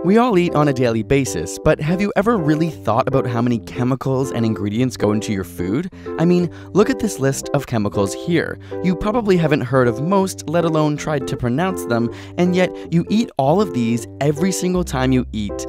We all eat on a daily basis, but have you ever really thought about how many chemicals and ingredients go into your food? I mean, look at this list of chemicals here. You probably haven't heard of most, let alone tried to pronounce them, and yet you eat all of these every single time you eat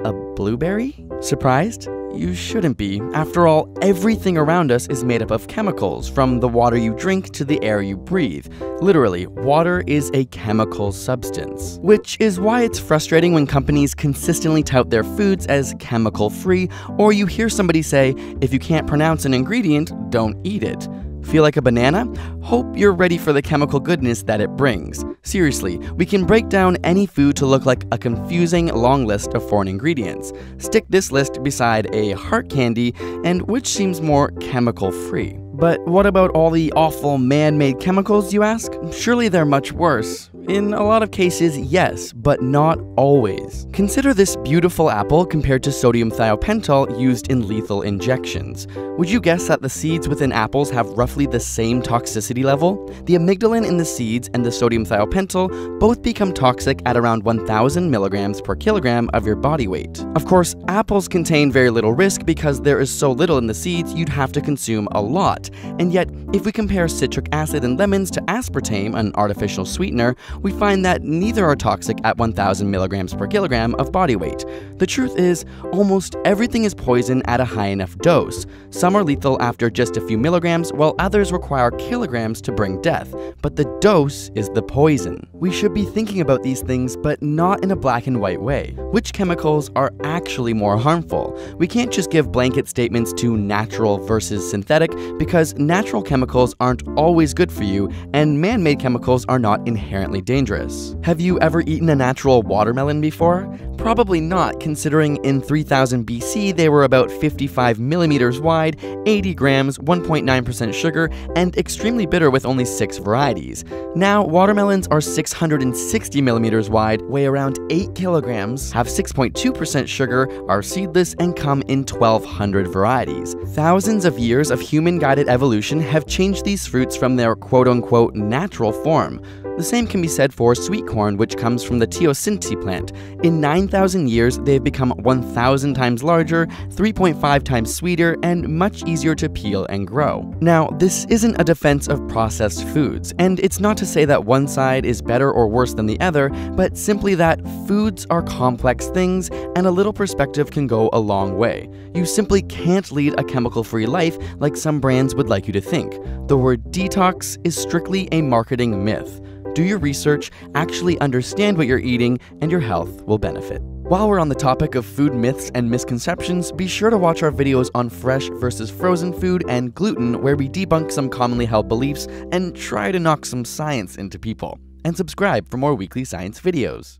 a blueberry? Surprised? You shouldn't be. After all, everything around us is made up of chemicals, from the water you drink to the air you breathe. Literally, water is a chemical substance. Which is why it's frustrating when companies consistently tout their foods as chemical-free, or you hear somebody say, if you can't pronounce an ingredient, don't eat it. Feel like a banana? Hope you're ready for the chemical goodness that it brings. Seriously, we can break down any food to look like a confusing long list of foreign ingredients. Stick this list beside a heart candy, and which seems more chemical-free. But what about all the awful man-made chemicals, you ask? Surely they're much worse. In a lot of cases, yes, but not always. Consider this beautiful apple compared to sodium thiopental used in lethal injections. Would you guess that the seeds within apples have roughly the same toxicity level? The amygdalin in the seeds and the sodium thiopental both become toxic at around 1,000 milligrams per kilogram of your body weight. Of course, apples contain very little risk because there is so little in the seeds you'd have to consume a lot. And yet, if we compare citric acid in lemons to aspartame, an artificial sweetener, we find that neither are toxic at 1,000 milligrams per kilogram of body weight. The truth is, almost everything is poison at a high enough dose. Some are lethal after just a few milligrams, while others require kilograms to bring death. But the dose is the poison. We should be thinking about these things, but not in a black and white way. Which chemicals are actually more harmful? We can't just give blanket statements to natural versus synthetic, because natural chemicals aren't always good for you, and man-made chemicals are not inherently dangerous. Have you ever eaten a natural watermelon before? Probably not, considering in 3000 BC they were about 55 millimeters wide, 80 grams, 1.9% sugar, and extremely bitter with only 6 varieties. Now, watermelons are 660 millimeters wide, weigh around 8 kilograms, have 6.2% sugar, are seedless, and come in 1,200 varieties. Thousands of years of human-guided evolution have changed these fruits from their quote-unquote natural form. The same can be said for sweet corn, which comes from the teosinte plant. In 9,000 years, they have become 1,000 times larger, 3.5 times sweeter, and much easier to peel and grow. Now, this isn't a defense of processed foods, and it's not to say that one side is better or worse than the other, but simply that foods are complex things, and a little perspective can go a long way. You simply can't lead a chemical-free life like some brands would like you to think. The word detox is strictly a marketing myth. Do your research, actually understand what you're eating, and your health will benefit. While we're on the topic of food myths and misconceptions, be sure to watch our videos on fresh versus frozen food and gluten, where we debunk some commonly held beliefs and try to knock some science into people. And subscribe for more weekly science videos.